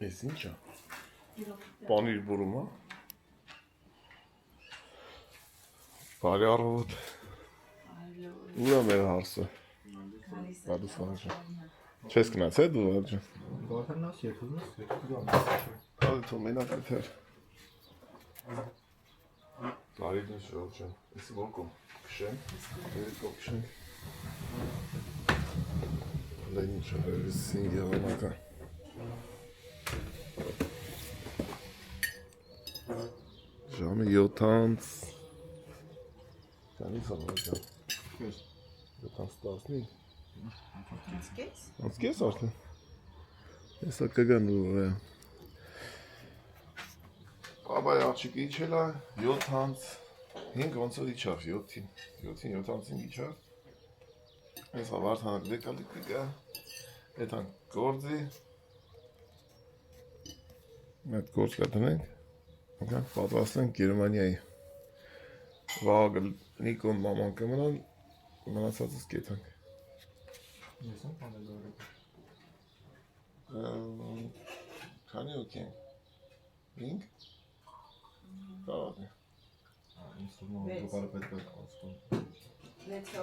Էս ինչ է։ Պանիր բուրում է։ Բարի առավոտ։ Ուր է մեր հարսը։ Գալիս վաղ։ Չես գնաց է դու վաղ։ Գարնաս երկուս Հալի թո մենակ էթեր։ Բարի դու շորջան։ Էսի ոնկոմ քշեմ։ Երեկո քշենք։ Դա ինչ է, էսին եղանակա։ Ժամը 7-ից Քանի սա 7-ից 10-ին Անցկես արդեն Հեսա կգան դու Բաբայ աղջիկ իչել է 7-ից 5 ոնց որ իչավ 7-ին 7-ից իչավ Հեսա վարդանակ դեկալիկ դիկա Էթան գործի Մետ գործ կատնենք Պատրաստենք Գերմանիայի Վաղը Նիկոն մաման կմնան մնացածս կետանք Ես եմ պանել Քանի ոք ենք 5 Կարող է Ինձ թվում է հոգոպարը պետք է ասում 6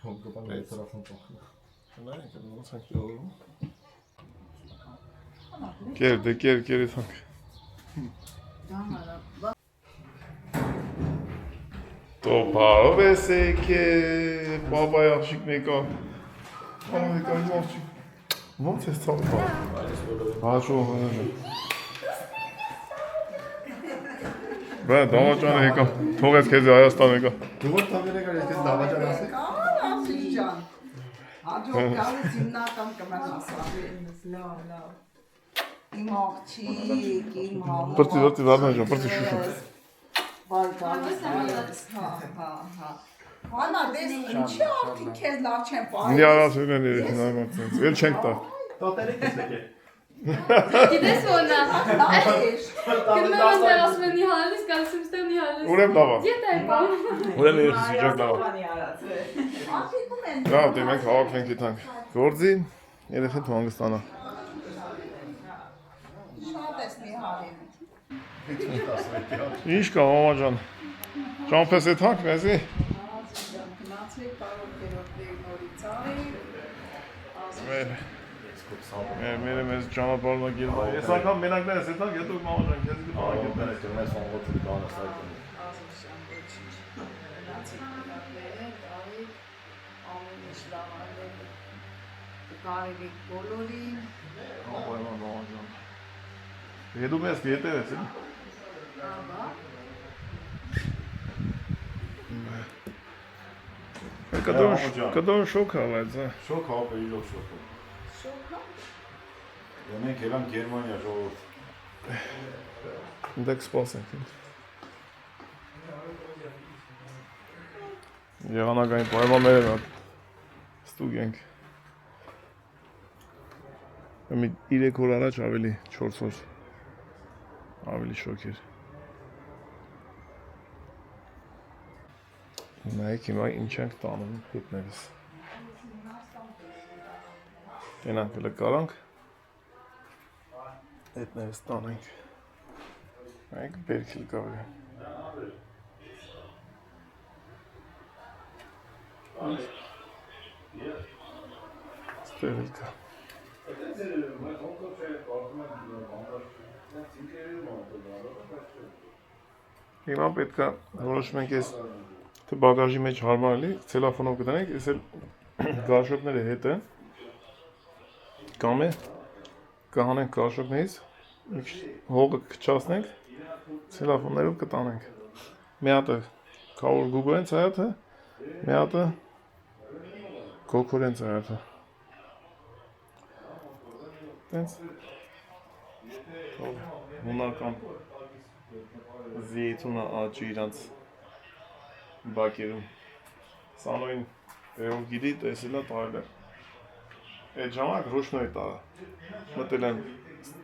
Հոգոպարը պետք է ասում տոխն Նայենք ոնց ենք եղորում Կեր դե կեր եթանք Տոպարով ես եկել, բաբայ աղջիկ մեկա Աղջիկ այս աղջիկ Ոնց ես ծալպա Հաշով Բա դավաճանը եկա, թողեց քեզ Հայաստան եկա Դու որ տավեր եկար ես քեզ դավաճան ասեք Ասիկ ջան Հաջող գալուց հիմնական կմնաս Իմ աղջիկ, իմ համով Պրծի վարդան ջան, պրծի շուշու Հանա, դես ինչի արդին քեզ լավ չեն պահել Մի արասույն են երեքին այմանցենց, էլ չենք տա Տատերեք ես եկել Գիտես ոնա Գնում եմ անտեղ ասում եմ նիհալիս, կասում ստեմ նիհալիս Ուրեմ լավա Ետ այ բան Ուրեմ երեքիս իջակ լավա Լավ, դե մենք հավաքվենք եթանք գործի, երեքին թու հանգստանա Շատ ես նիհալին Ինչ կա մամա ջան, ճամպես եթանք մեզի Գնացվի պարոն կերորդների նորից Մեր մեզ ճանապարհնա գիրվա Ես անգամ մենակներ ես եթանք, հետո մամա ջան, քեզ Աղետներ ես կրնես վանգոցը կանես այդում Կարելի բոլորին Ապայման մամա ջան Հետում ես կետև ես Կդոն շոք հավայց Շոք հապ է իրոք շոք Շոք հա Մենք ելանք Գերմանիա ժողորդ Դեք սպասենք Եղանակային պայմանները ստուգ ենք Մի 3 օր առաջ ավելի 4 օր ավելի շոկ էր Նայեք հիմա ինչ ենք տանում հետներս Ենանք հլը կարանք հետներս տանենք Նայեք բերքիլ կավի Ստեղիլ կա Հիմա պետք է որոշմենք ես թե բագաժի մեջ հարմարելի ցելոֆանով կտանենք, ես էլ գարշոկները հետը կամ է կհանենք գարշոկներից հողը կչացնենք ցելոֆաններով կտանենք մի հատը կավոր գուգոեն ցայաթը մի հատը կոկորեն ցայաթը տենց հունական զեյթունը աճի իրանց բակերում սանոյին երով գիտի տեսել է տարել է այդ ժամանակ ռուշնոյ տարը մտել են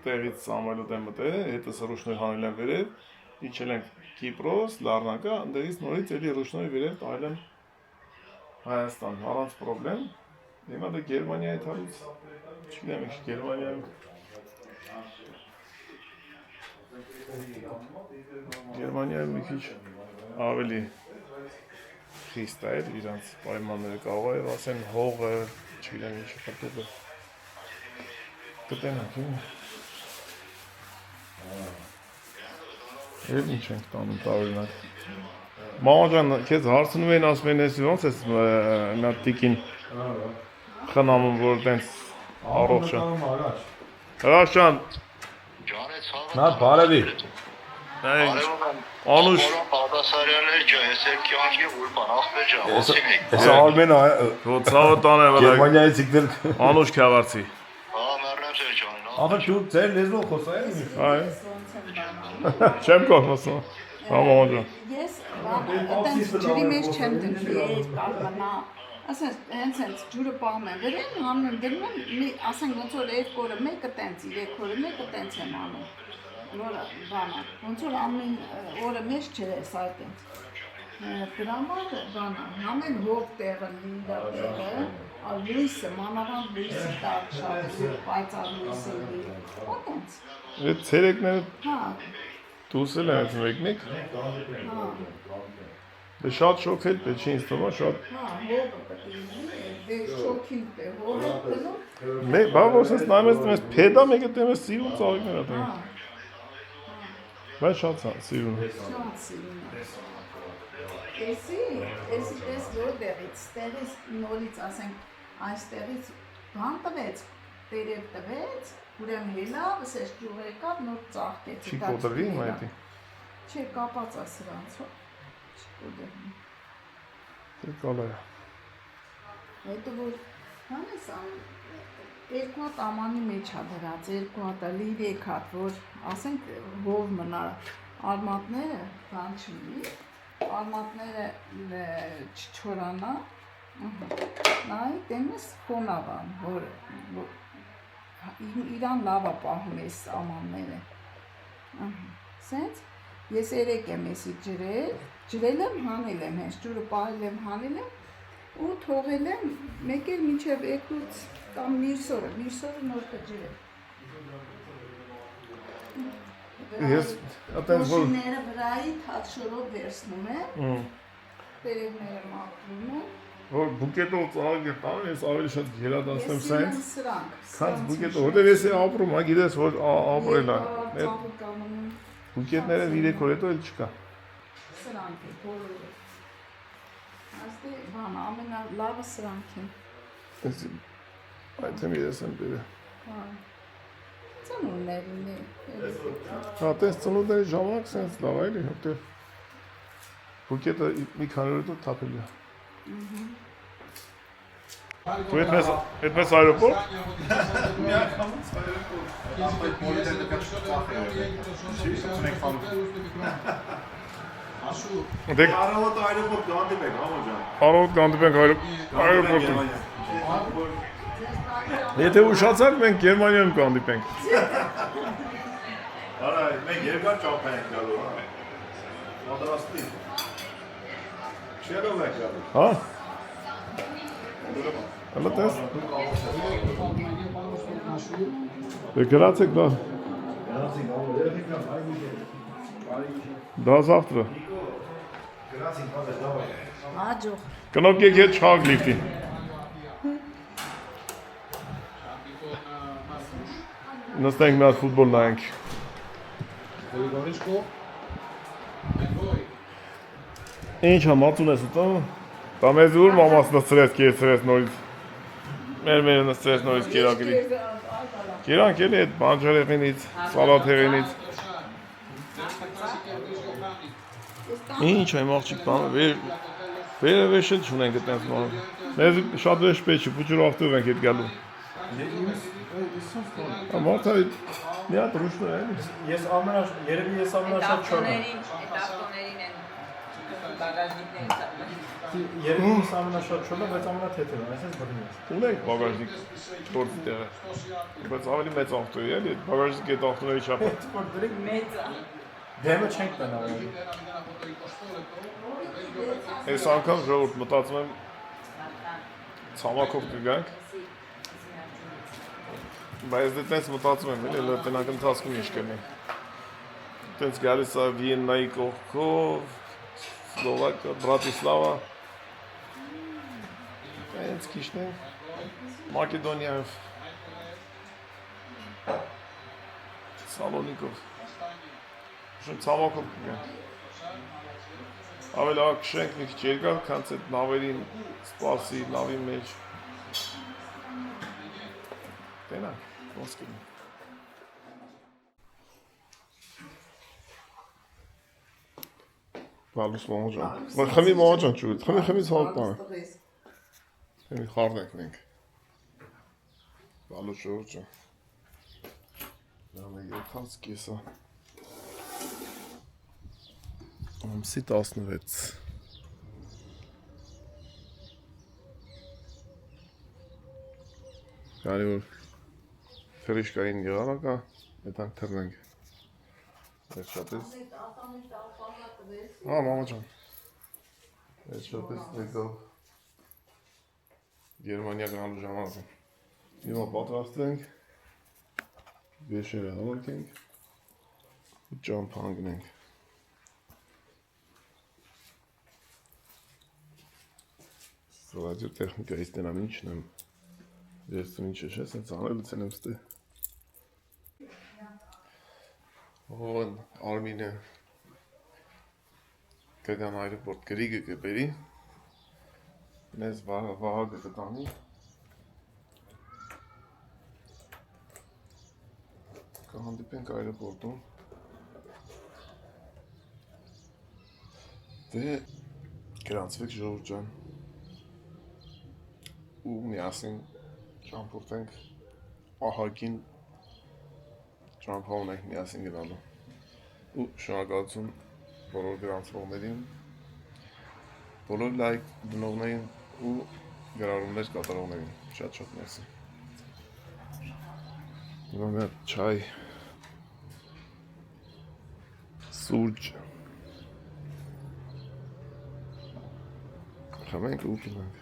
տեղից սամվայլոտ են մտել հետս ռուշնոյ հանել են վերև իջել են Կիպրոս, Լառնակա, ընդերից նորից էլի ռուշնոյի վերև տարել են Հայաստան, առանց պրոբլեմ հիմա դա Գերմանիայի թարուց չգիտեմ ինչ Գերմանիայում Գերմանիայում մի քիչ ավելի խիստ է իրանց պայմանները կարող է ասեն հողը, չգիտեմ ինչ պատուղը։ Կտենանք իմ։ Եվ ինչ ենք տանում տարօրինակ։ Մամա ջան, քեզ հարցնում էին ասում են էս ոնց էս նա տիկին խնամում որ տենց առողջ է։ Հրաշ ջան, Նա բարևի։ Անուշ Բաղդասարյաններ ջան, ես էլ կյանքի ուրբան ախպեր ջան, ոսին եք։ Էս Արմենը ցավը տանը վրա Գերմանիայից եկել։ Անուշ Քյավարցի։ Հա, մեռնեմ ձեր ջան։ Ախր դու ձեր լեզվով խոսա ես։ Այ չեմ կողմոսում։ Մամա ջան։ Ես այդպես ջրի մեջ չեմ դնում, ես կարողանա ասես հենց ջուրը պահում եմ վերին, հանում դնում եմ, ասենք ոնց որ 2 օրը մեկը տենց, 3 օրը մեկը տենց եմ անում։ Նոր բանա, ոնց որ ամեն օրը մեջ չես այդպես։ Դրա համար բանա, ամեն հող տեղը, լինდა տեղը, լույսը, մանավանդ լույսի տակ շատ պայծառ լույսը լինի, այդպես։ Այդ ցերեկները Հա, դուս էլ ես մեկնիկ։ հա, Դե շատ շոքել պետք չի ինձ թվում շատ։ հա, հողը պետք է լինի, դե շոքին դե հողը դնում, Մեկ բա որ sense նայում ես փեդա մեկը դեմ ես սիրուն ծաղիկներ ատեն։ հա, Բայց շատ սիրուն։ շատ սիրուն է։ Էսի տես որտեղից, ստեղից նորից ասենք, այստեղից բան տվեց, տերև տվեց, ուրեմն հելավ, ասես ջուղեր կապ, նոր ծաղկեց։ Չի կոտրվի հիմա էդի։ Չէ, կապած է սրանց, չի կոտրվի։ Դե կալա։ Հետո որ հանես երկու հատ ամանի մեջ է դրած, երկու հատ լի 3 հատ, որ ասենք հով մնա արմատները բան չլինի, արմատները չչորանա, նայ տենես խոնավան, որ իրան լավ է պահում ես ամանները, սենց ես 3 եմ եսի ջրել եմ, հանել եմ, հենց ջուրը պահել եմ, հանել եմ, ու թողել եմ մեկ էլ մինչև 2-ից կամ մյուսօրը նոր կջրել։ Ես այտենց որ Կոշիները վրայի թաթշորով վերցնում եմ, տերևները մաքրում եմ, որ բուկետով ծաղիկ է տանում, ես ավելի շատ գերադասեմ սենց։ սրանք։ Քանց բուկետով, որտեղ ես ապրում, հա գիտես որ ապրել է։ Այդ բուկետները 3 օր հետո էլ չկա։ Սրանք է, բոլորը։ Աստե բան, ամենալավը սրանք են։ Այդ եմ ես եմ բերել։ Հա։ Ծնունդներն է։ Հա, տես ծնունդների ժամանակ սենց լավ էլի, որտեղ բուկետը մի քանի օր հետո թափելի է։ Դու այդպես այրոպորտ։ Դե Արավոտ այրոպորտ գանդիպեք, համո ջան։ Արոտ գանդիպենք այրոպորտում։ Եթե ուշացանք, մենք Գերմանիայում կհանդիպենք։ Արա, մենք երկար ճապ ենք գալու, հա։ Պատրաստի։ Չերով ենք գալու։ Հա։ Հələ տես։ Դե գրացեք դա։ Դա завтра։ Աջող։ Կնոպկեք հետ չաղ լիվտի։ Նստենք մի հատ ֆուտբոլ նայենք։ Ինչ համացուն ես ուտում։ Դա մեզ ուր մամաս նստրեց, կերցրեց նորից։ Մեր նստրեց նորից կերակրի։ Կերանք էլի այդ բանջարեղենից, սալատ հեղենից։ Ինչ այմ աղջիկ բանը, վերևեշ էլ չունենք այդպես բանը։ Մեզ շատ վեշ պետք չի, փուչուր ավտով ենք հետ գալու։ Մարդը մի հատ ռուշնոր է էլի։ Երևի ես ամենաշատ չորն եմ։ Ավտոներին են բագաժնիկներին ծառայում։ Երևի ես ամենաշատ չորն եմ, բայց ամենաթեթևն է, այսպես բռնում ես։ Ունենք բագաժնիկ գործի տեղը։ Բայց ավելի մեծ ավտո է էլի, բագաժնիկ այդ ավտոների չափը։ Որ դրեք Մեծ է։ դեմը չենք տնալ։ Այս անգամ ժողովուրդ մտածում եմ ցամաքով կգանք։ Բայց դե տես մտածում եմ էլի, տնական ընթացքում ինչ կլինի։ Տենց գալիս է Վիեննայի կողքով, Սլովակիա, Բրատիսլավա։ Տենց քիչն է Մակեդոնիայով։ Սալոնիկով։ Շուն ցավոքով կգան։ Ավելի աղ կշենք մի քիչ երկար, քան այդ նավերին սպասի նավի մեջ։ Տենակ, ոնց կգնի։ Բալուս մոհոջան։ Խմի մոհոջան ճուտ, խմի ցավոք բանը։ Խմի խարդենք մենք։ Բալուս ժողջան։ Նամը երկած կեսա։ Ամսի 16 Կարի որ ֆրիշկային եղանակա, եթանք թրնենք Եվ շատես մամա ճան Եվ շատես նեկով Գերմանիա գնալու ժամանակ Հիմա պատրաստենք Վեշերը հավաքենք ու ճամփ հանգնենք Ռադիոտեխնիկայից տնամ ինչն եմ Ես տնին չեշես, հենց անելուց են եմ ստե Հոն Արմինը կգան այրեպորտ գրիգը կբերի Մեզ վահագը կտանի Կհանդիպենք այրեպորտում Դե գրանցվեք ժողովուրդ ջան ու միասին ճամփորդենք ահագին ճամփա ունենք միասին գնալու ու շնորհակալություն բոլոր գրանցողներին բոլոր լայք դնողներին ու գրառումներ կատարողներին շատ մերսի Հիմա մի հատ չայ սուրճ խմենք ու պինենք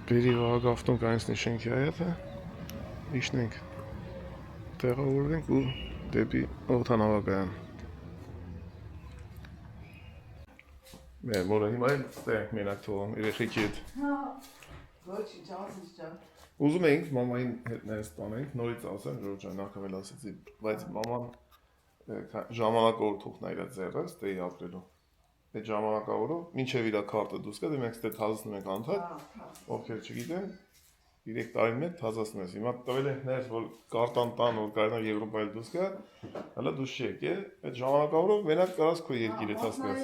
Բերի վաղագավտում կանցնի շենքի այեթը, իշնենք, տեղավորվենք ու դեպի օդանավակայան Մեր մորը հիմա էլ ստեղենք մենակ թողում, երեխիքի հետ Ոչինչ, ասից ջան Ուզում էինք մամային հետ ներս տանենք, նորից ասեմ, ժողջ այն ակավել ասեցի, բայց մաման ժամանակավոր թուղթն այրա ձեռը, ստեի ապրելու Այդ ժամանակավորով, մինչև իրա քարտը դուս կա, դե մենք ստե թազացնում ենք անդհատ, ովքեր չգիտեն, 3 տարի մեկ թազացնում ես, հիմա տվել ենք ներս, որ կարտան տան, որ կարինա Եվրոպայել դուս կա, հələ դուս չի եկել, այդ ժամանակավորով մենակ կարաս քո երկիրը թազկաս։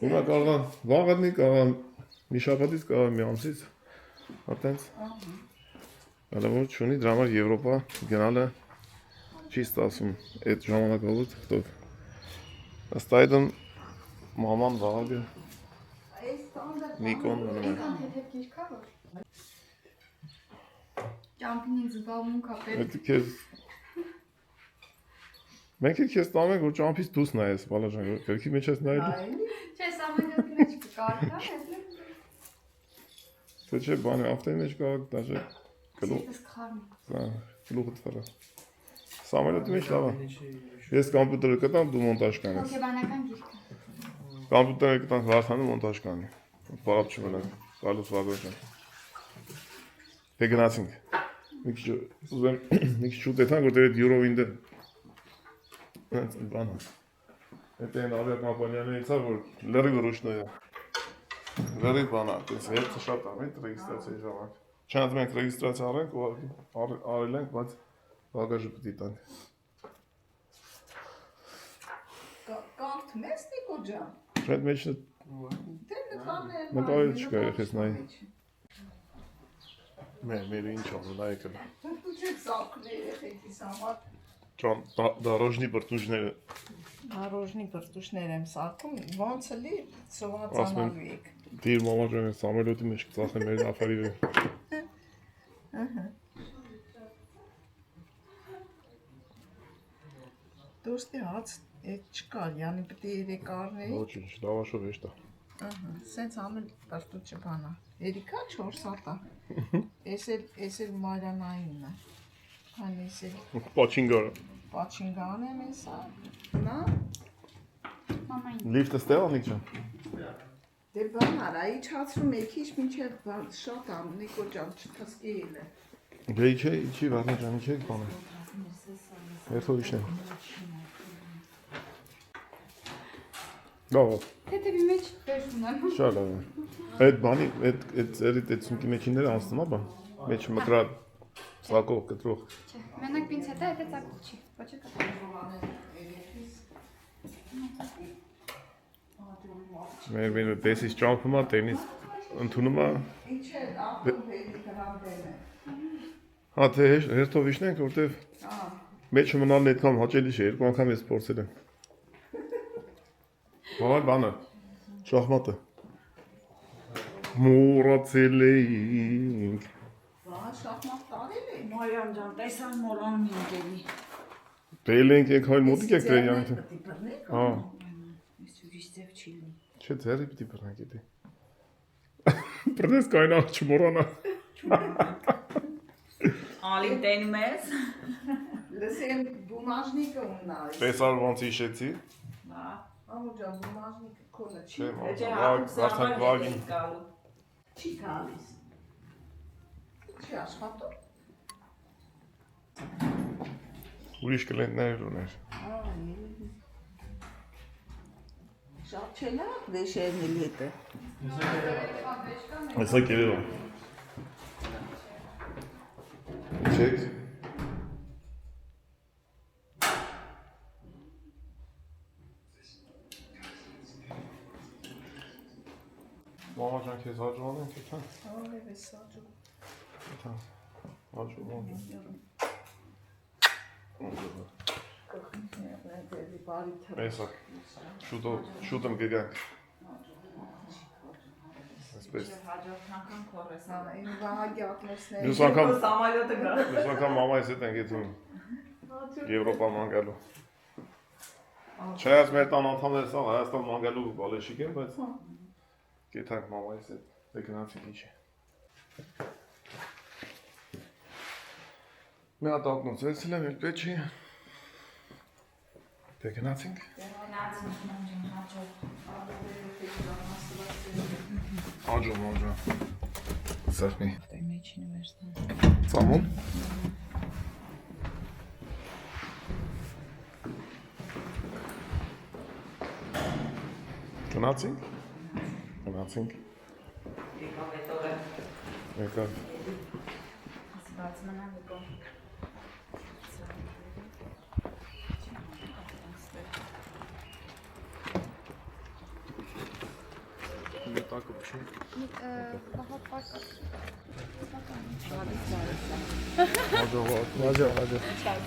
Հիմա կարողան վաղը կարողան մի շաբաթից կարողան մի ամսից, հատենց, հələ որ չունի դրա համար Եվրոպա գնալը չի ստացվում այդ ժամանակավորով թղթով։ Ըստ այդմ մաման վաղագը Նիկոն մնում է Ինքան հետ գիրքա որ Ճամփին ինձ զբաղմունք է պետք Այդ քեզ Մենք էլ քեզ տանենք որ ճամփից դուս նայես բալաժան գրքի մեջ ես նայել Չէ, սա մենք մեջ կկարքա Թե չէ բանը ավտոյի մեջ կա դաժե գլուխ Ես քարն գլուխը թվրա Սամելոտի մեջ լավ է Ես կոմպյուտերը կտամ դու մոնտաժ կանես Հոգեբանական գիրքը Կոմպյուտերը կտամ Վարդանը մոնտաժ կանի Բարապ չմնա Կարլոս Վագոյան Դե գնացինք Մի քիչ ուզեմ մի քիչ շուտ եթանք որտեղ այդ յուրովինդը Հենց բանը Այդ այն ավիակոմպանիաներից է որ լրիվ ռուշնոյ է Լրիվ բանը այդպես հետ շատ է ռեգիստրացիայի ժամանակ Չնայած մենք ռեգիստրացիա արենք ու արել ենք բայց բագաժը պետք է տանք Կանթ մեզ Նիկո ջան Այդ մեջը Դե նկարներ նկարել չկա երեխես նայի Մեր ինչ անում նայեք էլ Դու չեք սակն երեխեքիս համար Դարոժնի բրտուժները Դարոժնի բրտուշներ եմ սարքում ոնց էլի սովածանալու եք Դիր մամա ջան Սամելոտի մեջ կծախեն մեր աֆարի վեր Դոստի հաց այդ չկար, յանի պետք է երեք առնեի Ոչինչ, լավաշով էշտա Սենց ամեն բրտուճը բանա Երիկա 4 սատա Ես էլ մարյանայինն է Անիսի։ Պոչինգորը։ Պաչինգան եմ էսա։ Նա։ Մամային։ Լիֆտը ստեղ ալիք ջան։ Դե բան արա, իջացրում եք քիչ մինչև շատ ամ Նիկո ջան չթսկի էլ է։ Դե իջի վարնա ջան, իջեք բանը։ Երթով իշնեմ։ Լավ։ Թեթևի մեջ վերջում եմ։ Շատ լավ։ Այդ բանի, այդ ծունկի մեջինները անցնում է բան։ Մեջ մկրատ սակով կտրող։ Չէ, մենակ պինցետը դա ծակող չի։ Ոչ է կա։ Մեր տեսից ճամփում է, տենիս ընդունում է։ Ինչ է ախտում վերի դրան դեմ է։ Հա, թե հերթով իշնենք, որտեվ մեջը մնալն այդքան հաճելի չէ, երկու անգամ ես փորձել եմ։ Բավարար բանը, շախմատը։ Մոռացել էինք։ Բա շախմատ տարել է։ Մարիամ ջան, տեսան մոռանում ինքերի։ Դրել ենք եք հայ մոտիկ եք դրել յանքը։ Հա։ Ես ուրիշ ձև չի լինի։ Չէ, ձերի պիտի բռնենք էդի։ Բռնես կայնա չմոռանա։ Ալին տենում ես։ Լսեմ բումաժնիկը ուննա։ Տեսար ոնց իշեցի։ Հա։ Ամուջան բումաժնիկը քոնը չի։ Չէ, Չէ, արդեն վագին։ Չի գալիս։ Չի աշխատում։ Ուրիշ կլենտներ ուներ։ Շատ չելա վեշերն էլ հետը։ Հեսա կերևա։ Չեք։ Մամա ջան քեզ հաջողան ենք էթա։ Ահա էս սաջու։ Էթա։ Հաջողան։ Էսա։ Շուտ եմ գեգանք։ Այսպես։ Հաջորդ անգամ քորես։ Հա, այն վահագի ակնոցներ։ Մյուս անգամ Սամալյոտը գա։ Մյուս անգամ մամայիս հետ ենք եթում Եվրոպա մանգալու։ Չէ, այս մեր տան անդամները սա Հայաստան մանգալու բալեշիկ են, բայց կեթանք մամայիս հետ, դե գնացինք ինչ է։ Մի հատ ակնոց վերցել եմ, էլ պետք չի։ Դե գնացինք։ Աջում։ Սարմի։ Մեջին վերցնեմ։ Ծամոն։ Գնացինք։ Եկավ հետո։ Եկավ։ Բաց մնա Նիկո։ Մետակը փշի։ Աջա։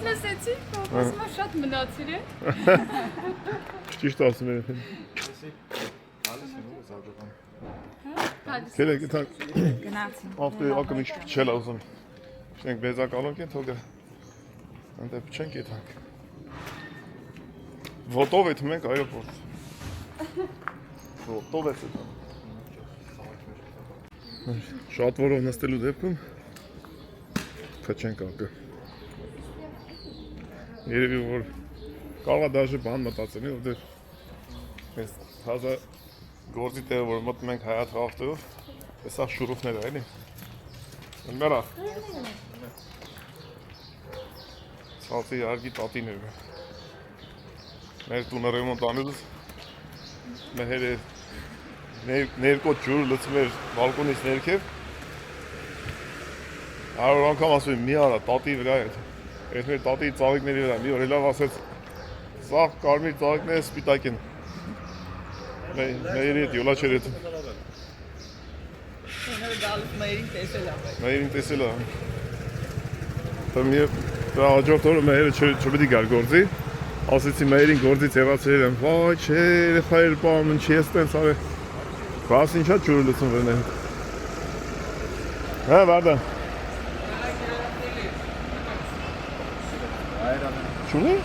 Լսեցի, ասում եմ շատ մնացիր է։ Ճիշտ ասում եմ։ Քելեք իթակ։ Գնացին։ Ավտոյի ակմիչ չել ուզում։ Շենք բեզակալոնք են թողը։ Անտե փչենք իթակ։ Ոտով է թմենք այրոպորտ։ Ոտով է դա։ Շատ որով նստելու դեպքում փչենք ակը։ Երևի որ կարող է դաժե բան մտածելի, որտեղ այս հազա գործի տեղը որ մտնում ենք հայաթ ավտոյով, հեսա շուրուφներ է, էլի։ Ընմերա։ Ցածի արգի տատիներ է։ Մեր տունը ռեմոնտ անելուց մեր ներկոտ ջուր լցում էր բալկոնից ներքև 100 անգամ ասում եմ մի արա տատի վրա է այս մեր տատի ծաղիկների վրա մի օր լավ ասեց սաղ կարմիր ծաղիկները սպիտակ են մերի հետ յոլա չեր եթում մերին տեսել է դրա հաջորդ օրը մերը չպետի գար գործի ասեցի մերին գործից հեռացրել եմ վայ չէ երեխայեր պահում ինչի ես տենց արե Բաս ինչա ջուրը լցում վրն է Հա վարդա Չունի?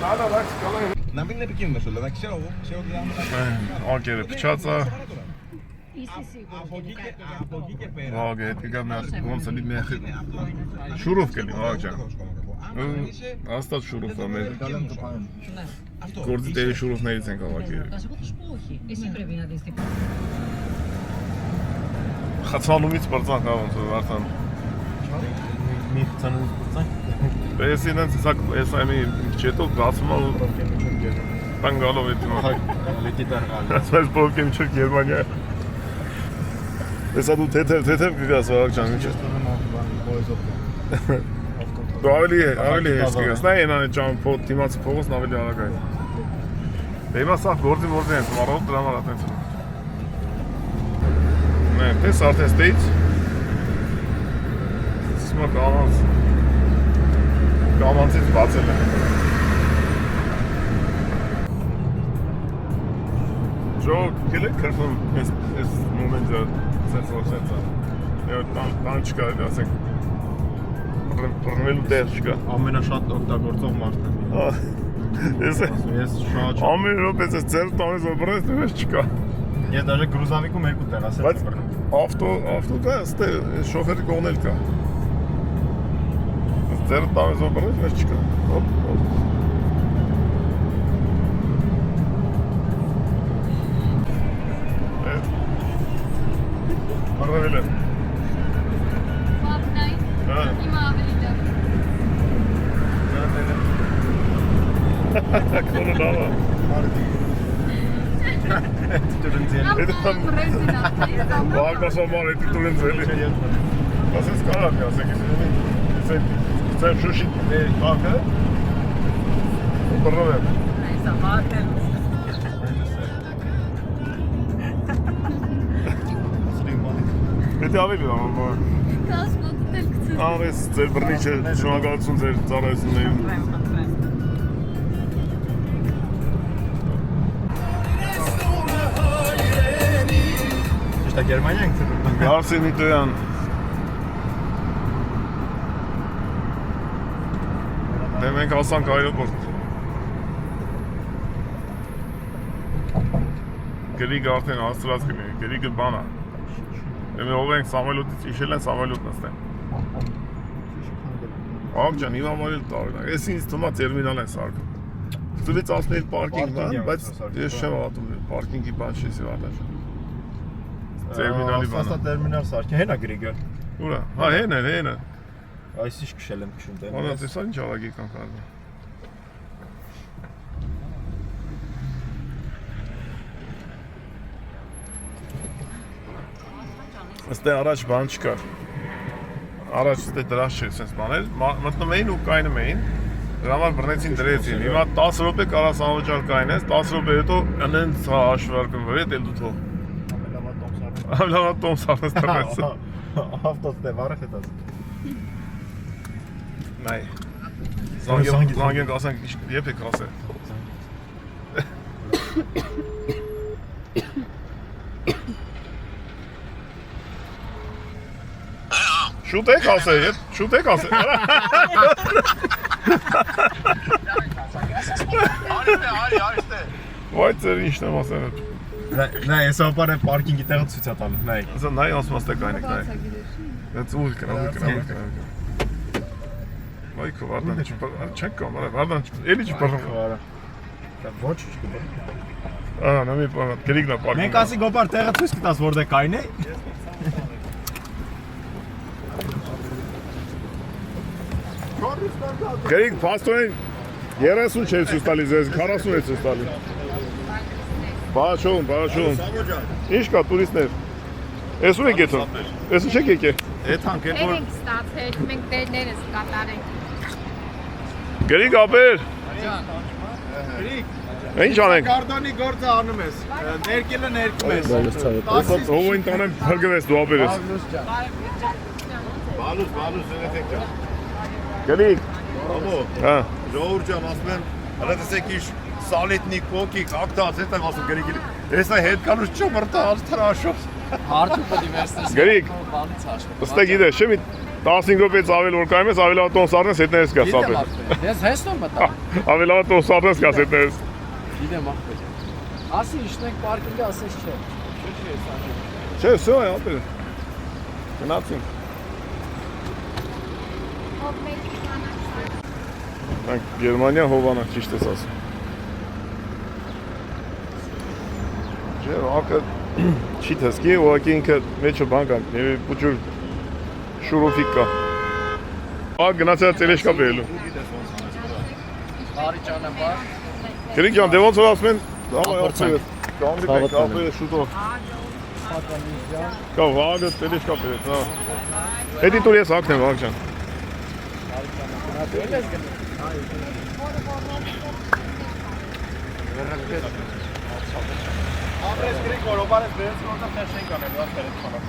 Nada, bak, kalay. Na bin ne bikim mesela. Bak şey Ակերը փչածա։ Աղե, հետ կգա մեր ոնց էլի մեր շուրով կլի, աղջան։ Աստած շուրով է մեր։ Գործի դերի շուրովներից ենք աղջերը։ Խացանումից բրծանք ոնց է արդեն։ մի ցանուց բծանք։ Ես ինձ սա ես այմի չետո գացում եմ տանգալով էդի մա։ Լեկի տանգալ։ Ասես բողոքեմ չոր Գերմանիա։ Ես ադու թեթև կգաս աղջան ինչ։ Դու ավելի հեշտ կգաս, նա ենան է ճան դիմացի փողոցն ավելի արագ է։ Հիմա սա գործի են, մարով դրամար ատենց։ Նե, տես արդեն ստեից։ Սմա կամանցից բացել է։ Ջո, կել է կրվում ես մոմենտը սենսա։ Տան չկա, ասենք, պրնվելու տեղ չկա։ Ամենաշատ օգտագործող մարդն եմ։ Ես շատ ամեն րոպես ես ձեր տանես որ բրես դες չկա։ Ես դաժե գրուզավիկում երկու տեղ ասել։ Բայց ավտո կա, ստե շոֆերի կողնել կա։ Ձեր տանես որ բրես դες չկա։ Հոպ։ Արվել է։ Բաբնայ։ Հա։ Հիմա ավելի լավ։ Կոնը լավա։ Դուրնձել։ Բաղբասամար էդի տուրեն ձելի։ Ասես կարակ, ասեք ծեմ շուշի կակը։ Բրով է։ Այսա վատել։ Պետի ավելի լավ ամբար։ Կասմոտը դել կծր։ Արես ձեր բրնիչը շնորհակալություն ձեր ծառայություններին։ Ճիշտ է Գերմանիա ենք ծրում։ Գարսին Իտոյան։ Դե մենք հասանք այրոպորտ։ Գրիգ արդեն հաստրած կլինի, գրիգը բան է։ Εμείς ով ենք Սամվելոտից իշել են Սամվելոտ նստեն։ Աղջան, իմ ամարել տարին է, ես ինձ թումա տերմինալ են սարկում։ Ծվից ասմեիլ պարկինգ բան, բայց ես չեմ ատում պարկինգի բան չեսի վարդաշ։ Տերմինալի բան։ Ասա տերմինալ սարքի, հենա գրիգը։ Ուրա, հա հեն է։ Այս ինչ քշել եմ քշում դեմ։ Ոնց է սա ինչ ալագի կան կարդը։ Աստե առաջ բան չկար։ Առաջ ստե դրաշ չէր սենց բաներ, մտնում էին ու կայնում էին, դրա համար բռնեցին դրեցին, հիմա 10 րոպե կարաս անվճար կայնես, 10 րոպե հետո ընենց հաշվարկում վրետ էլ դու թող։ Լավա տոմ սարնես տրես։ Ավտոս դե վարը հետաս։ Նայ։ Զանգենք ասանք երբ եք ասել։ Շուտ եք ասել, շուտ եք ասել։ Արի։ Վայ ծեր ինչն եմ ասել։ Նայ, ես ապարը պարկինգի տեղը ցույց է տալու, նայ։ Ասա նայ ասում աստե կայնեք նայ։ Դա ուղի կնա։ Վայ կովարդան չեք կամ, վարդան էլի չպռնում։ Դա ոչ չկբր։ Ահա, նամի գրիգնա պարկինգ։ Մենք ասի գոպար տեղը ցույց կտաս որտեղ կային է։ Գրիգ փաստորեն 30 չէր ցույց տալի ձեզ, 40 է ցույց տալի։ Բաչոն։ Ինչ կա տուրիստներ։ Էս ու եք եթում։ Էս չեք եկե։ Էթանք Ենք ստացել, մենք դերներս կատարենք։ Գրիգ ապեր։ Գրիգ։ Ինչ անենք։ Կարդոնի գործը անում ես։ Ներկելը ներկում ես։ Հովին տանեմ փրկվես դու ապերես։ Բալուս երեխեք ջան։ Գրիգ։ Աբո, Հա։ ժողովուրդ ջան, ասում եմ, հələ տեսեք ինչ սալետնի կոկիկ, ակտած հետ եմ ասում գրիգի։ Հեսա հետ կանուց չմրտա, ալթրաշով։ Արդյոք պետք է վերցնես։ Գրիգ։ Բանից հաշվի։ Ըստե գիտես, չէ՞ մի 15 րոպեից ավել որ կայում ես, ավելի լավ տոն սառնես, հետներս գաս ապել։ Ես հեստում մտա։ Ավելի լավ տոն սառնես գաս հետներս։ Գիտեմ ախպեր։ Ասի իշտենք պարկինգը ասես չէ։ Չէ, սա է ապել։ Գնացինք։ Մենք Գերմանիա Հովանա, ճիշտ ես ասում։ Չէ, ակը չի թսկի, ուղղակի ինքը մեջը բան կա, եւ փոքր շուրոֆիկ կա։ Ա գնացել տելեշկա բերելու։ Բարի ճանապարհ։ Գրիգ ջան, դե ոնց որ ասում են, ապրեցեք։ Կամբի կապը շուտով։ Կա վագը տելեշկա բերեց, հա։ Էդի տուր ես ակնեմ, վագ ջան։ Ապրես գրիք որ օբարես բերես որտեղ տեղ չենք անելու, ասպեր այդ խանակ։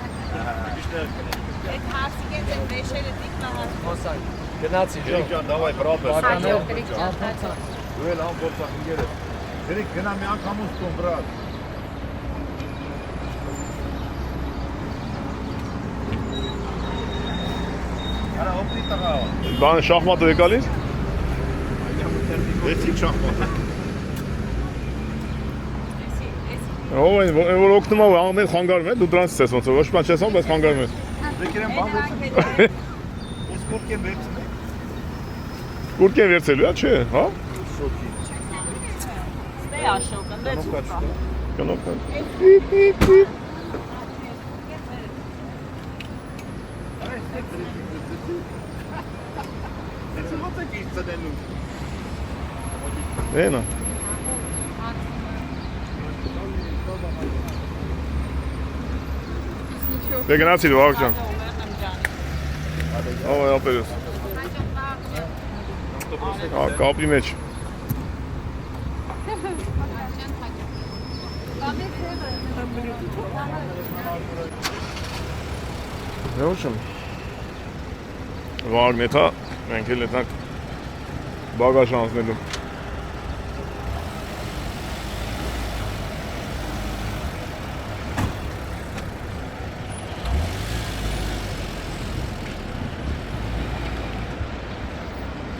Այդ հարսիկենց են վեշերը դիկնահար։ Հոսայ։ Գնացի ջան։ Գրիք ջան, դավայ, բրապ ես։ Բականել։ Դու էլ ամ գործակ ինգեր ես։ Գրիք գնա մի անգամ ուստում, բրատ։ Արա օպտի տղա։ Բան շախմատը եկալիս։ Դեցիկ շախմատը։ Ո՞վ են, որ օգնում ա ամեն խանգարում է, դու դրանից ես ոնց որ ոչ բան չես անում, բայց խանգարում ես։ Դեկերեն բան վերցնեք։ Ես կուրկեն վերցնեք։ Կուրկեն վերցելու, չէ, հա։ Շոքի։ Ստե աշոկ, ընդ ցուկա։ Կնոկա։ Ես ո՞նց եք իծնելու։ Էնա։ Դե գնացիր վաղ ջան։ Ո՞վ է ապերես։ Ա կապի մեջ։ Նոշում։ Վաղն է թա, մենք էլ ետնանք բագաժ անցնելու։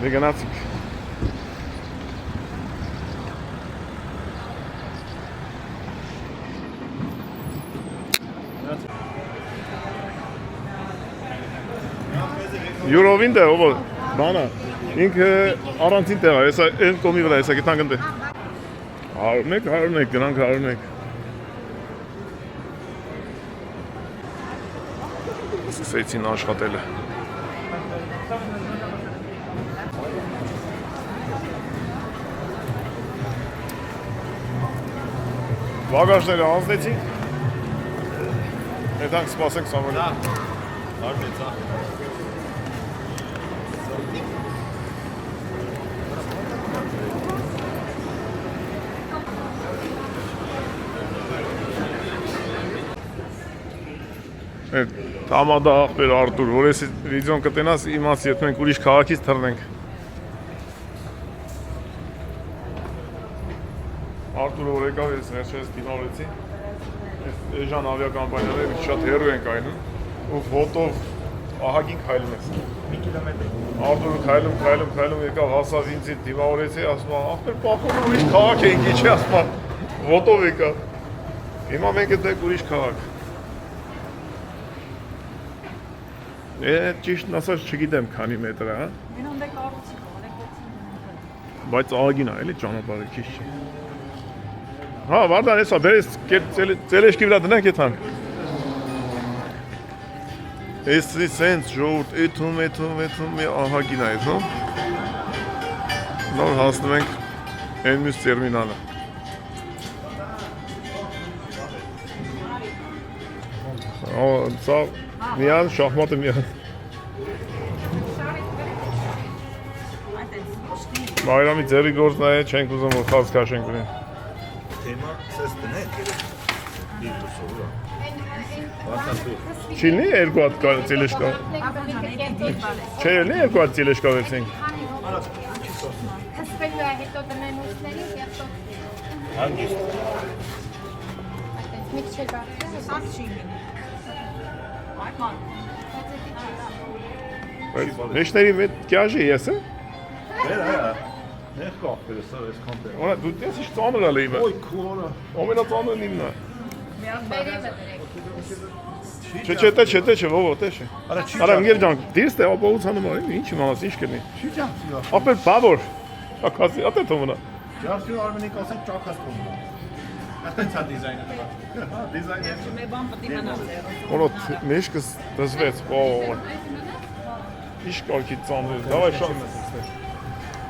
Դե գնացինք։ Յուրովին դե, ով բանա, ինքը առանցին տեղ է, հեսա են կոմի վրա, հեսա գիտանք ընդ է։ 101, գնանք 101։ Սկսեցին աշխատելը։ Բագաժները անցնեցինք։ Հետանք սպասենք Սամվելը։ Արմեց, հա։ Համադա աղբեր Արտուր, որ ես վիդեոն կտենաս իմաց, եթե մենք ուրիշ քաղաքից թռնենք։ Արտուրը որ եկավ, ես վերջերս դիմավորեցի։ Էժան ավիակամպանիաները շատ հեռու ենք այնում, ու ֆոտով ահագին քայլում ես։ 1 կիլոմետր։ Արտուրը քայլում եկավ, հասավ ինձ դիմավորեցի, ասում աղբեր պախոն ուրիշ քաղաք ենք, իչի ասում ֆոտով եկավ։ Հիմա մենք էդեք ուրիշ քաղաք։ Ճիշտն ասած չգիտեմ քանի մետր է, հա։ Մենոն դե կառուցի կողնեք։ Բայց ահագին է, էլի ճանապարհը քիչ չի։ Հա, Վարդան, հեսա բերես ծելեշկի վրա դնենք եթան։ Էսի սենց ժողովուրդ էթում մի ահագին է էթում։ Նոր հասնում ենք այն մյուս տերմինալը։ Սա միան, շախմատը միան։ Բայրամի ձերի գործն է, չենք ուզում որ խազ քաշենք ունեն։ Թեմա սես տնեք։ Դիլուսորա։ Չիլնի երկու հատ ծելեշկա։ Չէ, էլի երկու հատ ծելեշկա վերցենք։ Հսվելու է հետո տնեն ուսներից և տոտ։ Հանգիստ։ Միք չեք արդեն, սանք չի գնի։ Այման։ Բայց էդի չի դա։ Մեջների մեծ կյաժի ես է։ Ներ կապել է սա այս կանտը։ Որա դու դες ինչ ծանր ալի իմ։ Ոյ քորա։ Ամենածանրն իմն է։ Բերևը դրեք։ Չէ, ո՞վ է։ Արա միեր ջան, դիրս է ապահովության համար, ինչ իմանաս, ինչ կնի։ Չի ջան։ Ապեր բավոր։ Ակասի, ատե թողնա։ Ջարդի Արմենիկ ասել ճակած կողմը։ Այդտեղ ցա դիզայնը տղա։ Հա, դիզայնը։ Մի բան պետք է մնաս։ Որոց մեջքս դզվեց, օ։ Ինչ կարգի ծանր է։ Դավայ շատ։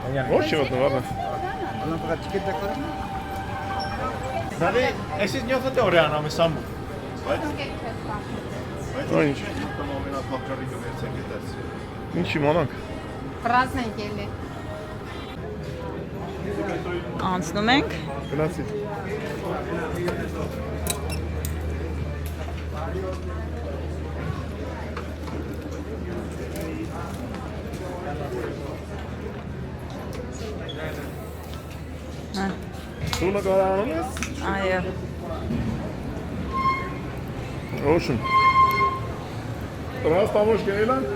Ոչ չի մտնվառը։ Она практически такая. Դավի, էսից նյոթը տեորիան ամիսամ։ Ինչ։ Ամենափակարի կվերցենք այդպես։ Ինչ իմանանք։ Պրազնենք ելի։ Անցնում ենք։ Գնացի։ Սունը կարանում ես։ Այո։ Ռոշն։ Տրաս տամոշ գելան։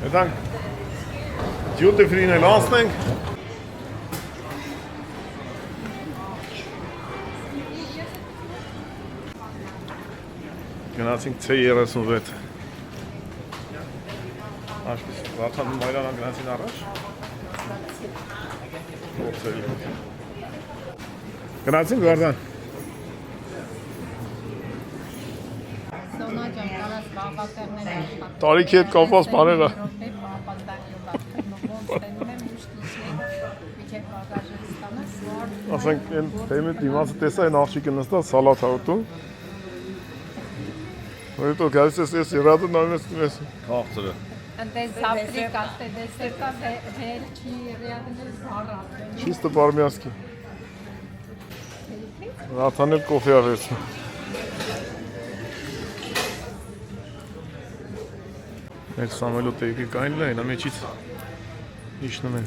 Եդանք դյութի ֆրին էլ անցնենք։ Գնացինք C36 Աշպիս, վարդան մայրանան գնացին առաջ Գնացինք վարդան Սոնա ջան, կարաս բաղբակերներ աշխատում։ Տարիքի հետ կապված բաները Ասենք են թեմի դիմացը տեսա են աղջիկը նստած սալատ հաղթում Հետո գալիս ես իրադը նայում ես Քաղցրը։ Ընտես զավտրիկ աստ է դեսերկա վեր չի ռիադներ զարատ։ Չիստը բարմյասկի Ռաթան էլ կոֆի աղերցում Մեկ սամելոտ տեյկի կայնլ է, այնա մեջից իշնում են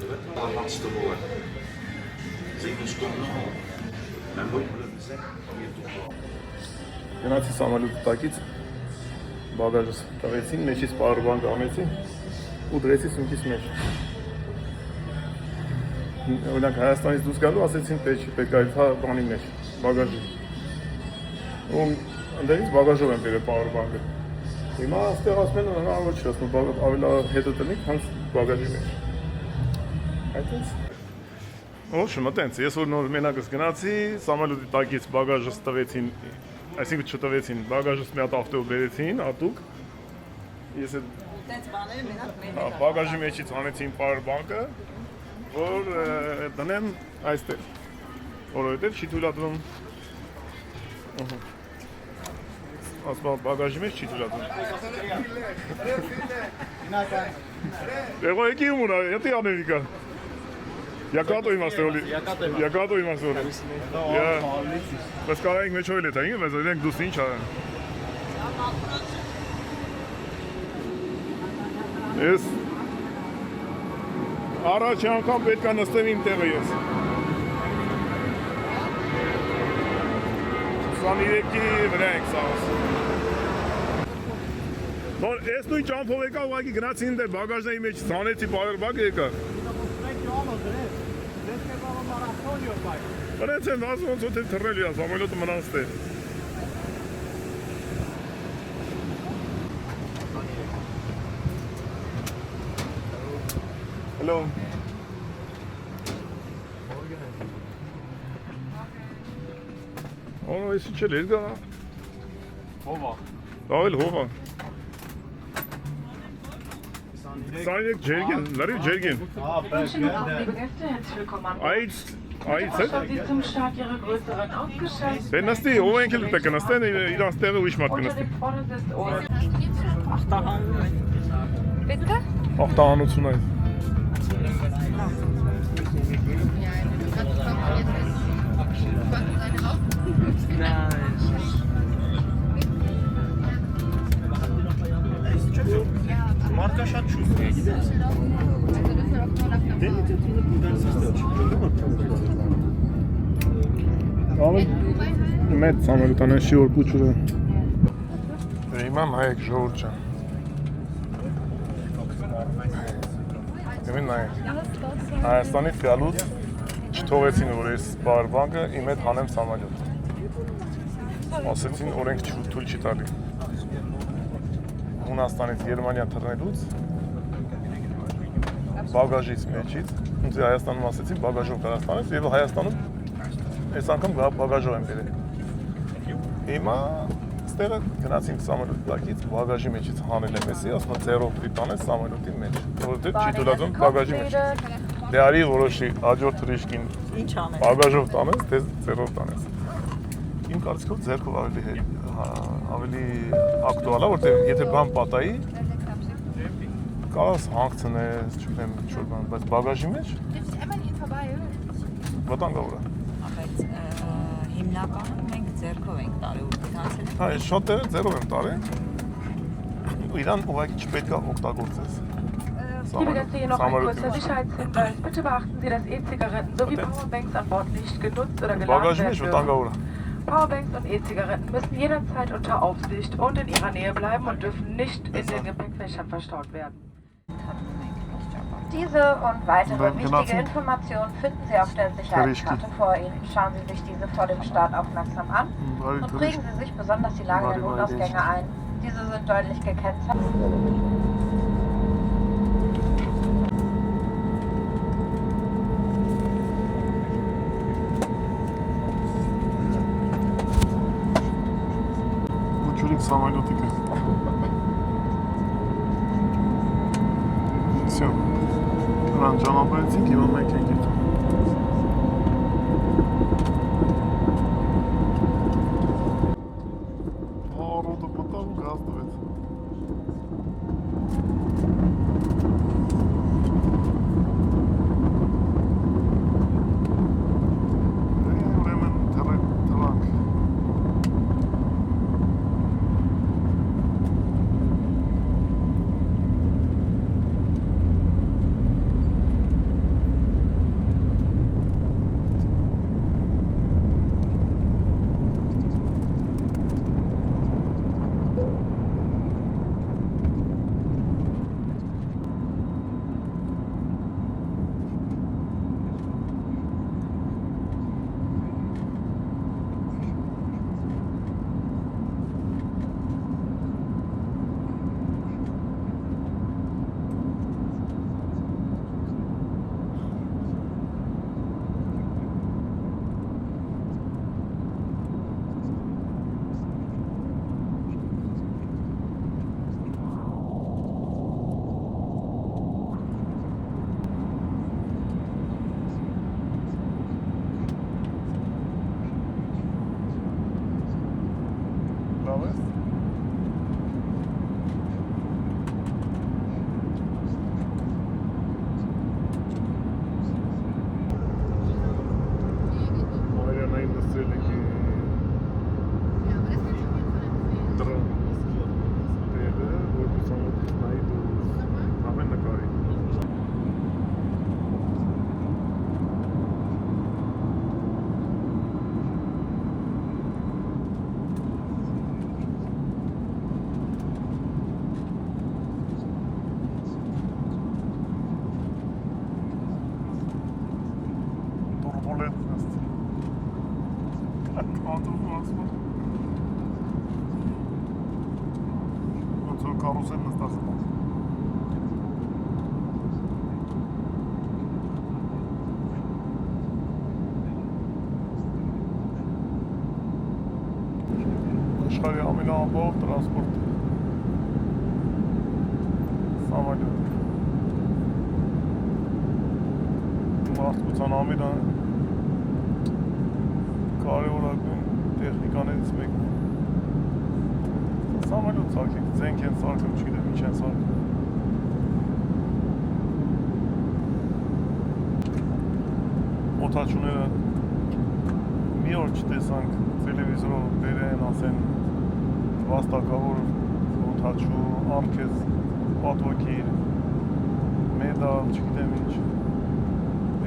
Գնացի սամելոտ տակից Բագաժս տվեցին, մեջից պարբանք ամեցին ու դրեցի սունկիս մեջ Օրինակ Հայաստանից դուրս գալու ասեցին պետք է բանի մեջ, բագաժի ու ընդերից բագաժով են բերել պարբանկը Հիմա աստեղ ասում են հնարավոր չի ասում, ավելի հետը տնիկ, հանց բագաժի մեջ Այդպես Ոչ, մտենց, ես որ նոր մենակս գնացի, սամալուտի տակից բագաժս տվեցին Այսինքն չտվեցին, բագաժս մի հատ ավտո բերեցին, ատուկ Ես այդ բագաժի մեջից հանեցին պարբանկը որ դնեմ այստեղ որովհետև չի թույլատրում ասում բագաժի մեջ չի թույլատրում Եղո եկի ումուրա, եթի Ամերիկա Յակատո իմաստորի Յակատո իմաստորի Բայց կարայինք մեջ հոյլ է թայինք, բայց իրենք դուս ինչ արեն Ես Առաջի անգամ պետք է նստեմ իմ տեղը ես 23-ի վրա ենք սաղս Նոր, ես նույն ճամփով եկա ուղղակի գնացին դեր բագաժների մեջ ցանեցի պարբակը եկա Բրենց են ասում ոնց որ թռել ես, ամենոտը մնաց տեր Hello. Oh, is het chillen daar? Hova. Daar hova. Zijn ik jergen? Laat je jergen. Aids. Ben dat die hoe enkel bekken dat zijn ieder sterre hoe smaakt dat? Պետքա։ Ախտանոցուն այդ։ Marka շատ շուտ է, գիտես։ Ամեն մեծ սամալուտանան շիոր պուչուրը։ Իմամ Հայկ ժողովուրդ ջան։ Իմեն նայեք։ Հայաստանից գալուց չթողեցին, որ այս բարբանկը իմ հետ հանեմ սամալյոտ։ Ասեցին օրենք թույլ չի տալի։ Հունաստանից Գերմանիա թռնելուց բագաժից մեջից, ոնց է Հայաստանում ասեցին, բագաժով Հայաստանից եւ Հայաստանում այս անգամ բագաժով են բերել։ Հիմա ստեղը գնացինք սամալյոտ տակից, բագաժի մեջից հանել եմ էսի, ասում եմ ձեռով տանես սամալյոտի մեջ, որովհետեւ չի թույլատրում բագաժի մեջ։ Դե արի որոշի հաջորդ թռիչքին Ինչ անես։ բագաժով տանես, թե ձեռով տանես։ Իմ կարծիքով ձեռքով ավելի ակտուալ է, որտեղ եթե բան պատայի, կարաս հանգցնես, չգիտեմ, ինչ-որ բան, բայց բագաժի մեջ վտանգավոր է։ Բայց հիմնականում մենք ձեռքով ենք տարի ու գնացել ենք։ Հա, ես շատ տեղը ձեռով եմ տարել։ Ու իրան ուղղակի չպետք է օգտագործես։ Liebe Gäste, hier noch ein kurzer Sicherheitshinweis. Bitte beachten Sie, dass E-Zigaretten sowie Powerbanks an Bord nicht genutzt oder geladen Բագաժի մեջ werden վտանգավոր է։ dürfen. Powerbanks und E-Zigaretten müssen jederzeit unter Aufsicht und in ihrer Nähe bleiben und dürfen nicht in den Gepäckfächern verstaut werden. Diese und weitere wichtige Informationen finden Sie auf der Sicherheitskarte vor Ihnen. Schauen Sie sich diese vor dem Start aufmerksam an und prägen Sie sich besonders die Lage der Notausgänge ein. Diese sind deutlich gekennzeichnet. Самолетики. Все. Նրան ճանապարհեցինք, հիմա մենք ենք գիտում։ Արոդը մտավ ու գազ տվեց։ Ուրեմն թռանք։ Կարուսելն ստացվում է։ Աշխարհի ամենաանբողջ տրանսպորտ սամալյոտ։ Մարդկության ամենակարևորագույն տեխնիկաներից մեկն է։ Սամալյոտ սարքենք, ձենք են սարքում, չգիտեմ ինչ են սարքում։ Օդաչուները մի օր չտեսանք տելևիզորով բերեն, ասեն վաստակավոր օդաչու, ամքեզ պատվակիր, մեդալ, չգիտեմ ինչ։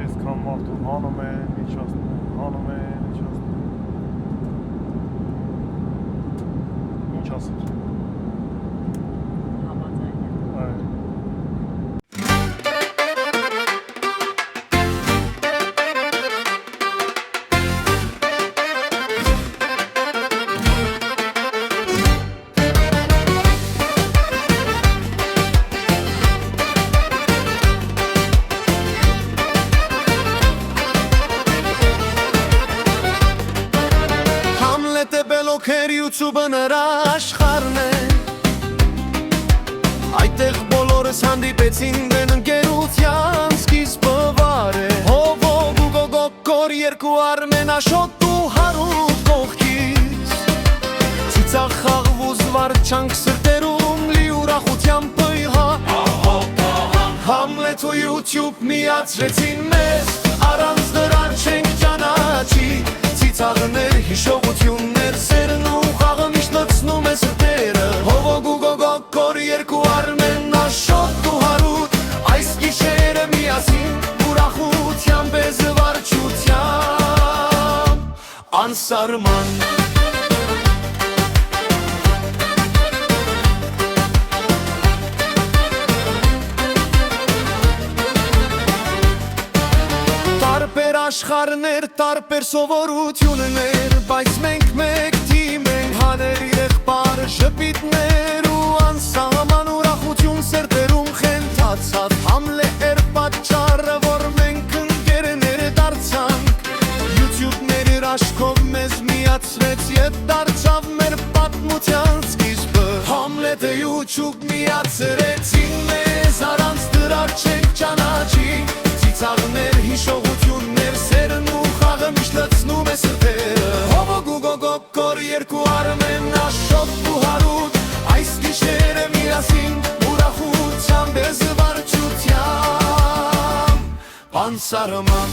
Այսքան մարդու հանում են, իջացնում, հանում են, իջացնում։ Ինչ ասել։ YouTube-ը նրա աշխարհն է Այդտեղ բոլորս հանդիպեցին դեն ընկերության սկիզբը վար է Հովով ու գոգոկոր երկու Արմեն Աշոտ ու Հարութ կողքից Ծիծաղ խաղ ու զվարճանք սրտերում լի ուրախությամբ Համլետ ու YouTube միացրեցին մեզ Առանց դրան չենք ճանաչի Ծիծաղներ, հիշողություններ, սերն ու խաղը միշտ լցնում է սրտերը Հովոգ ու գոգոկոր երկու Արմեն Աշոտ ու Հարութ Այս գիշերը միասին ուրախությամբ է զվարճությամբ Անսարման Տարբեր աշխարհներ, տարբեր սովորություններ Բայց մենք մեկ թիմ ենք հանել եղբայր ժպիտներ ու անսահման ուրախություն սրտերում խենթացավ Համլե էր պատճառը, որ մենք ընկերներ դարձանք YouTube-ներ իր աշխով մեզ միացրեց Ետ դարձավ մեր պատմության սկիզբը Համլետը YouTube միացրեցին մեզ Առանց դրա չենք ճանաչի Ծիծաղներ, հիշողություններ, սերն ու խաղը միշտ լցնում է սրտերը Հովոգ ու գոգոկոր երկու Արմեն Աշոտ ու Հարութ Այս գիշերը միասին ուրախությամբ է զվարճությամբ Անսարման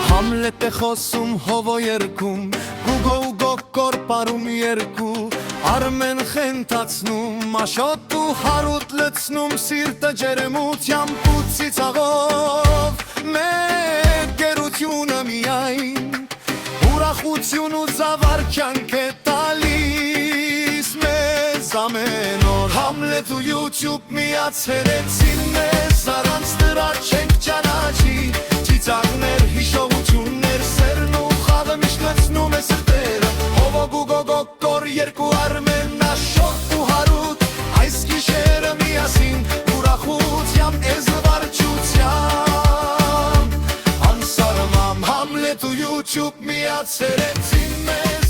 Համլետ է խոսում հովո երկում Գուգո ու գոգոր պարում երկու Արմեն խենթացնում Աշոտ ու Հարութ լցնում սիրտը ջերմությամբ ու ծիծաղով Մեր գերությունը միայն Ուրախություն ու զավարքյանք է տալիս մեզ ամեն օր Համլետ ու YouTube միացրեցին մեզ Առանց դրա չենք ճանաչի Ծիծաղներ, հիշողություններ, սերն ու խաղը միշտ լցնում է սրտերը Հովոգ ու գոգոկոր երկու Արմեն Աշոտ ու Հարութ Այս գիշերը միասին ուրախությամբ է զվարճությամբ Անսարման Համլետ ու YouTube միացրեցին մեզ